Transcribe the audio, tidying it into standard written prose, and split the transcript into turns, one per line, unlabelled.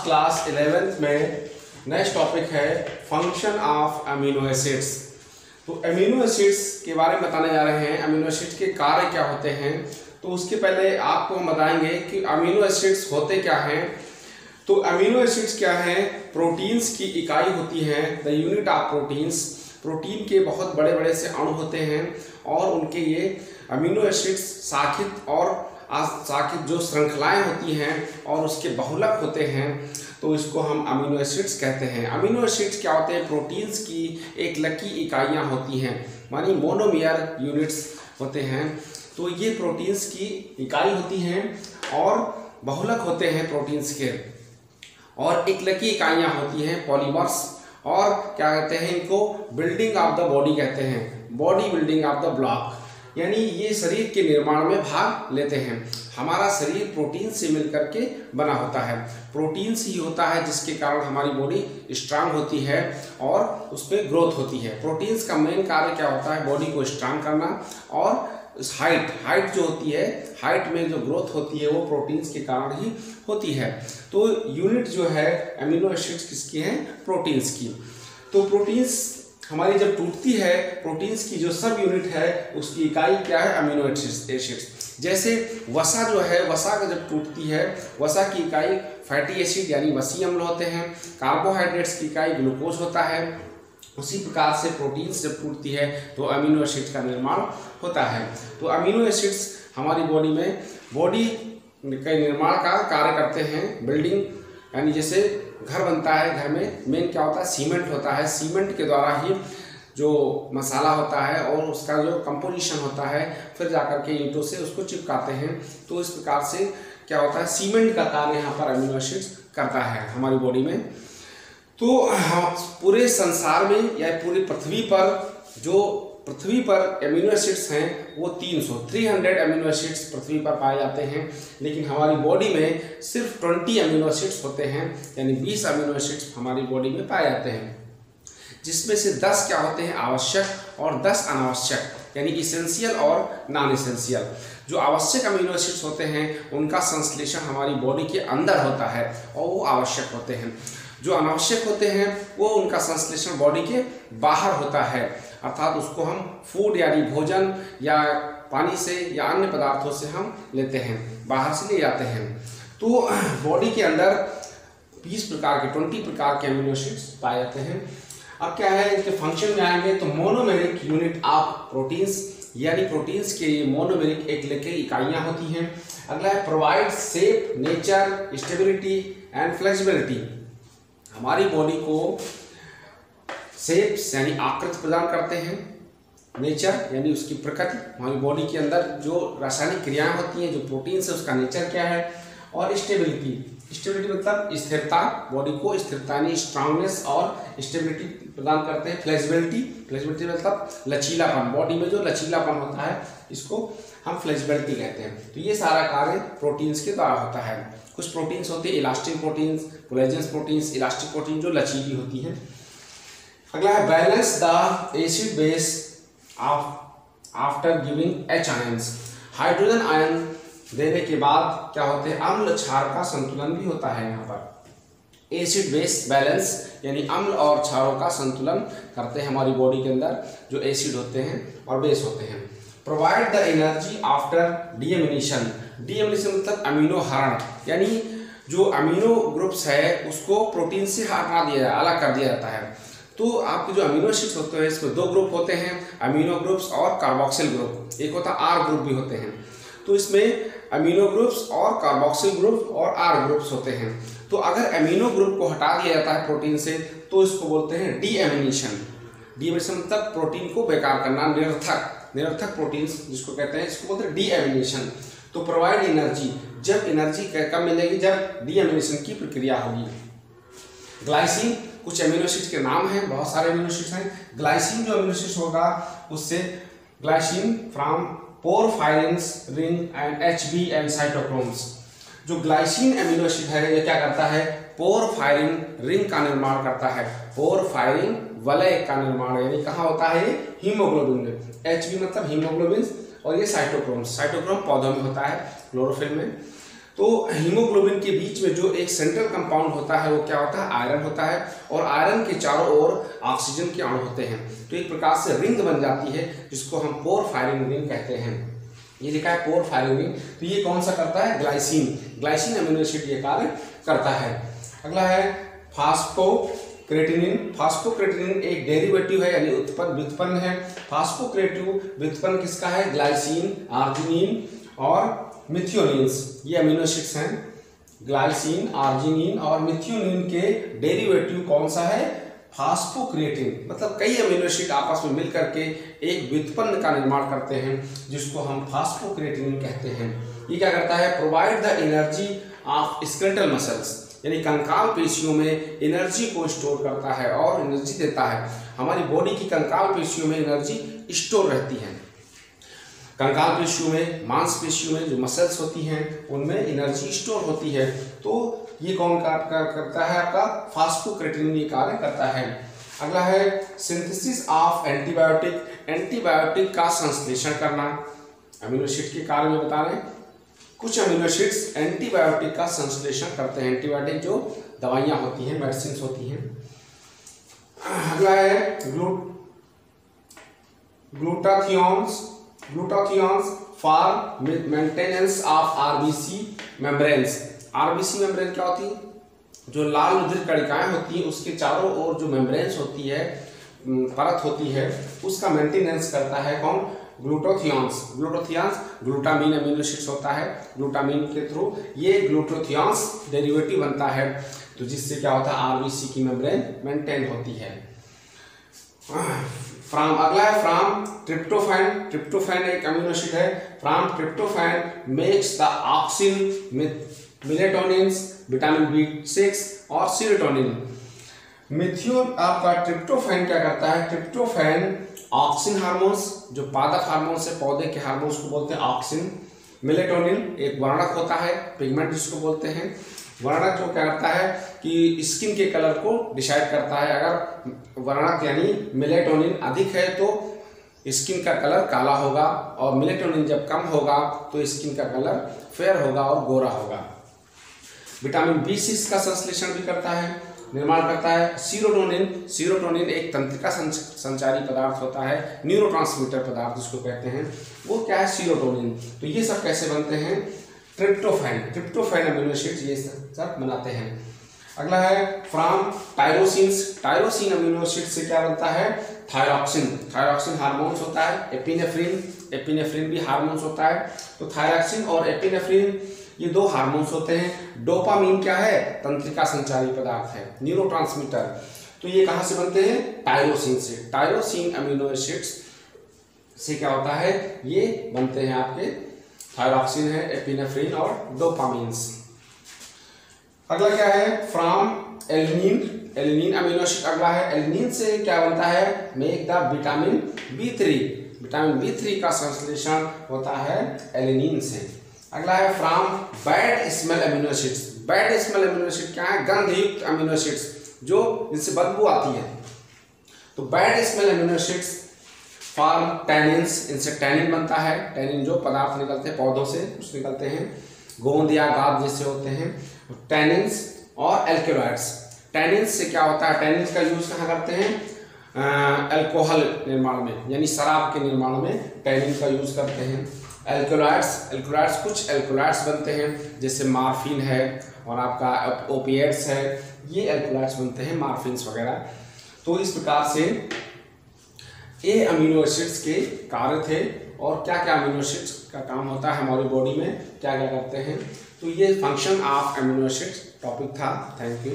Class 11th में next topic है function of amino acids. तो अमीनो एसिड्स के बारे में बताने जा रहे हैं। अमीनो एसिड्स के कार्य क्या होते हैं, तो उसके पहले आपको हम बताएंगे कि अमीनो एसिड्स होते क्या हैं। तो अमीनो एसिड्स क्या हैं? प्रोटीन्स की इकाई होती है, the unit of proteins. Protein के बहुत बड़े बड़े से अणु होते हैं और उनके ये अमीनो एसिड्स शाखित और अशाखित जो श्रृंखलाएं होती हैं और उसके बहुलक होते हैं, तो इसको हम अमीनो एसिड्स कहते हैं। अमीनो एसिड्स क्या होते हैं? प्रोटीन्स की एक लकी इकाइयाँ होती हैं, मानी मोनोमियर यूनिट्स होते हैं। तो ये प्रोटीन्स की इकाई होती हैं और बहुलक होते हैं प्रोटीन्स के, और एक लकी इकाइयाँ होती हैं पॉलीमर्स, और क्या कहते हैं इनको? बिल्डिंग ऑफ द बॉडी कहते हैं, body building of the block. यानी ये शरीर के निर्माण में भाग लेते हैं। हमारा शरीर प्रोटीन से मिलकर के बना होता है, प्रोटीन से ही होता है, जिसके कारण हमारी बॉडी स्ट्रांग होती है और उस पर ग्रोथ होती है। प्रोटीन्स का मेन कार्य क्या होता है? बॉडी को स्ट्रांग करना, और हाइट जो होती है, हाइट में जो ग्रोथ होती है वो प्रोटीन्स के कारण ही होती है। तो यूनिट जो है अमीनो एसिड्स किसकी है? प्रोटीन्स की। तो प्रोटीन्स हमारी जब टूटती है, प्रोटीन्स की जो सब यूनिट है उसकी इकाई क्या है? Amino acids. जैसे वसा जो है, वसा का जब टूटती है, वसा की इकाई फैटी एसिड यानी वसीय अम्ल होते हैं। कार्बोहाइड्रेट्स की इकाई ग्लूकोज होता है। उसी प्रकार से प्रोटीन्स जब टूटती है तो अमीनो एसिड्स का निर्माण होता है। तो अमीनो एसिड्स हमारी बॉडी में बॉडी के निर्माण का कार्य करते हैं। बिल्डिंग यानी जैसे घर बनता है, घर में मेन क्या होता है? सीमेंट होता है। सीमेंट के द्वारा ही जो मसाला होता है और उसका जो कंपोजिशन होता है, फिर जाकर के ईंटों से उसको चिपकाते हैं। तो इस प्रकार से क्या होता है? सीमेंट का कार्य यहाँ पर अमीनो एसिड्स करता है हमारी बॉडी में। तो पूरे संसार में या पूरी पृथ्वी पर अमीनो एसिड्स हैं वो 300 अमीनो एसिड्स पृथ्वी पर पाए जाते हैं, लेकिन हमारी बॉडी में सिर्फ 20 अमीनो एसिड्स होते हैं, यानी 20 अमीनो एसिड्स हमारी बॉडी में पाए जाते हैं, जिसमें से 10 क्या होते हैं? आवश्यक, और 10 अनावश्यक, यानी इसेंशियल और नॉन इसेंशियल। जो आवश्यक अमीनो एसिड्स होते हैं उनका संश्लेषण हमारी बॉडी के अंदर होता है और वो आवश्यक होते हैं। जो अनावश्यक होते हैं वो उनका संश्लेषण बॉडी के बाहर होता है, अर्थात उसको हम फूड यानी भोजन या पानी से या अन्य पदार्थों से हम लेते हैं, बाहर से ले जाते हैं। तो बॉडी के अंदर 20 प्रकार के अमीनो एसिड्स पाए जाते हैं। अब क्या है, इनके फंक्शन में आएंगे तो मोनोमेरिक यूनिट ऑफ प्रोटीन्स, यानी प्रोटीन्स के ये मोनोमेरिक एक लेके इकाइयाँ होती हैं। अगला है provide shape, nature, stability and flexibility. हमारी बॉडी को शेप्स यानी आकृति प्रदान करते हैं, नेचर यानी उसकी प्रकृति, हमारी बॉडी के अंदर जो रासायनिक क्रियाएं होती हैं, जो प्रोटीन है उसका नेचर क्या है, और स्टेबिलिटी मतलब स्थिरता, बॉडी को स्थिरता यानी स्ट्रांगनेस और स्टेबिलिटी प्रदान करते हैं। फ्लेक्सिबिलिटी मतलब लचीलापन, बॉडी में जो लचीलापन होता है इसको हम फ्लेक्सिबिलिटी कहते हैं। तो ये सारा कार्य प्रोटीन्स के द्वारा होता है। कुछ प्रोटीन्स होते हैं elastic proteins, collagen proteins, elastic protein जो लचीली होती हैं। अगला है balance the acid base after giving H ions. Hydrogen ion देने के बाद क्या होते हैं? अम्ल क्षार का संतुलन भी होता है। यहाँ पर एसिड बेस बैलेंस यानी अम्ल और क्षारों का संतुलन करते हैं हमारी बॉडी के अंदर जो एसिड होते हैं और बेस होते हैं। Provide the energy after deamination. Deamination मतलब अमीनो हरण, यानी जो अमीनो ग्रुप्स है उसको प्रोटीन से हटा दिया जाए, अलग कर दिया जाता है। तो आपके जो अमीनो एसिड्स होते हैं इसमें 2 ग्रुप होते हैं, अमीनो ग्रुप्स और कार्बोक्सिल ग्रुप। एक होता है आर ग्रुप भी होते हैं। तो इसमें अमीनो ग्रुप्स और कार्बोक्सिल ग्रुप और आर ग्रुप्स होते हैं। तो अगर अमीनो ग्रुप को हटा दिया जाता है प्रोटीन से तो इसको बोलते हैं डीएमिनेशन। डीएमिनेशन मतलब प्रोटीन को बेकार करना, निरर्थक प्रोटीन्स जिसको कहते हैं, इसको बोलते हैं डीएमिनेशन। तो प्रोवाइड एनर्जी, जब एनर्जी कब मिलेगी? जब डीएमिनेशन की प्रक्रिया होगी। ग्लाइसिन, कुछ अमीनो एसिड्स के नाम हैं, बहुत सारे अमीनो एसिड्स हैं। ग्लाइसिन जो अमीनो एसिड होगा उससे glycine from porphyrin ring and HB and cytochromes. जो ग्लाइसिन अमीनो एसिड है ये क्या करता है? पोरफायरिन रिंग का निर्माण करता है, पोरफायरिन वलय का निर्माण, यानी कहाँ होता है? हीमोग्लोबिन में। HB मतलब हीमोग्लोबिन, और ये साइटोक्रोम पौधों में होता है, क्लोरोफिल में। तो हीमोग्लोबिन के बीच में जो एक सेंट्रल कंपाउंड होता है वो क्या होता है, आयरन होता है, और आयरन के चारों ओर ऑक्सीजन के अणु होते हैं। तो एक प्रकार से रिंग बन जाती है जिसको हम पोर फायरिंग रिंग कहते हैं। ये लिखा है पोर फायरिंग रिंग। तो ये कौन सा करता है, ग्लाइसिन अमीनो एसिड ये कार्य करता है। अगला है फास्फोक्रेटिनिन। फास्फोक्रेटिनिन एक डेरिवेटिव है यानी व्युत्पन्न है। फास्फोक्रेटिव व्युत्पन्न किसका है, ग्लाइसिन, आर्जिनिन और मिथियोनिन्स, ये अमीनो एसिड्स हैं। ग्लाइसिन, आर्जिनिन और मिथियोनिन के डेरिवेटिव कौन सा है, फास्फोक्रेटिन। मतलब कई अमीनो एसिड आपस में मिलकर के एक व्युत्पन्न का निर्माण करते हैं जिसको हम फास्फोक्रेटिन कहते हैं। ये क्या करता है, provide the energy of skeletal muscles, यानी कंकाल पेशियों में एनर्जी को स्टोर करता है और एनर्जी देता है। हमारी बॉडी की कंकाल पेशियों में एनर्जी स्टोर रहती है। कंकाल पेशियों में, मांसपेशियों में जो मसल्स होती हैं उनमें एनर्जी स्टोर होती है। तो ये कौन करता है, आपका फास्फोक्रेटिनिन ये कार्य करता है। अगला है सिंथेसिस ऑफ एंटीबायोटिक। एंटीबायोटिक का संश्लेषण करना, अमीनो एसिड के कार्य में बता रहे हैं। कुछ अमीनो एसिड्स एंटीबायोटिक का संश्लेषण करते हैं। एंटीबायोटिक जो दवाइयाँ होती हैं, मेडिसिन होती हैं। अगला है glutathiones for maintenance of RBC membranes. RBC membrane क्या होती है, जो लाल रुधिर कणिकाएं होती हैं उसके चारों ओर जो मेम्ब्रेन्स होती है, परत होती है, उसका मेंटेनेंस करता है कौन, ग्लूटाथियोन्स। ग्लूटामीन अमीनो एसिड्स होता है। ग्लूटामीन के थ्रू ये ग्लूटाथियोन्स डेरिवेटिव बनता है, तो जिससे क्या होता है, आरबीसी की मेम्ब्रेन मेंटेन होती है। अगला है फ्राम ट्रिप्टोफैन। ट्रिप्टोफैन एक अमीनो एसिड है। From tryptophan makes the auxin, melatonin, vitamin B6 और सीरोटोनिन। मिथियोन आपका ट्रिप्टोफैन क्या करता है, ट्रिप्टोफैन ऑक्सिन हार्मोन्स, जो पादप हार्मोन्स है, पौधे के हार्मोन्स को बोलते हैं ऑक्सिन। मेलेटोनिन एक वर्णक होता है, पिगमेंट जिसको बोलते हैं। वर्णक जो क्या करता है कि स्किन के कलर को डिसाइड करता है। अगर वर्णक यानी मेलेटोनिन अधिक है तो स्किन का कलर काला होगा, और मेलेटोनिन जब कम होगा तो स्किन का कलर फेयर होगा और गोरा होगा। विटामिन B6 का संश्लेषण भी करता है, निर्माण करता है। सीरोटोनिन एक तंत्रिका संचारी पदार्थ होता है, न्यूरोट्रांसमीटर पदार्थ जिसको कहते हैं, वो क्या है, सीरोटोनिन। तो ये सब कैसे बनते हैं, ट्रिप्टोफैन अमीनो एसिड्स ये सब बनाते हैं। अगला है फ्रॉम टायरोसिन अमीनो एसिड से क्या बनता है, थायरॉक्सिन हार्मोन्स होता है। एपिनेफ्रिन भी हार्मोन्स होता है। तो थायरॉक्सिन और एपिनेफ्रिन ये दो हार्मोन्स होते हैं। डोपामीन क्या है, तंत्रिका संचारी पदार्थ है, न्यूरोट्रांसमीटर। तो ये कहाँ से बनते हैं, टायरोसिन से। टायरोसिन अमीनो एसिड्स से क्या होता है, ये बनते हैं आपके, थायरॉक्सिन है, एपिनेफ्रिन और डोपामीन्स। अगला क्या है, फ्रॉम एलिनिन अमीनो एसिड। अगला है एलिनिन से क्या बनता है, मेक द विटामिन B3 का संश्लेषण होता है एलिनिन से। अगला है from bad smell amino acids. Bad smell amino acid क्या है, गंधयुक्त अमीनो एसिड्स जो जिनसे बदबू आती है। तो bad smell amino acids form tannins, इनसे टैनिन बनता है। टैनिन जो पदार्थ निकलते हैं पौधों से, कुछ निकलते हैं, गोंद या गाद जैसे होते हैं। टैनिन्स और एल्केलॉइड्स। टैनिन्स से क्या होता है, टैनिन्स का यूज कहाँ करते हैं, अल्कोहल निर्माण में, यानी शराब के निर्माण में टैनिन का यूज करते हैं। एल्कोलॉइड्स कुछ एल्कोलॉइड्स बनते हैं, जैसे मार्फिन है और आपका ओपिएट्स है, ये एल्कोलॉइड्स बनते हैं, मार्फिन्स वगैरह। तो इस प्रकार से ये अमीनो एसिड्स के कार्य थे, और क्या क्या अमीनो एसिड्स का काम होता है हमारी बॉडी में, क्या क्या करते हैं। तो ये function of amino acids topic था। Thank you.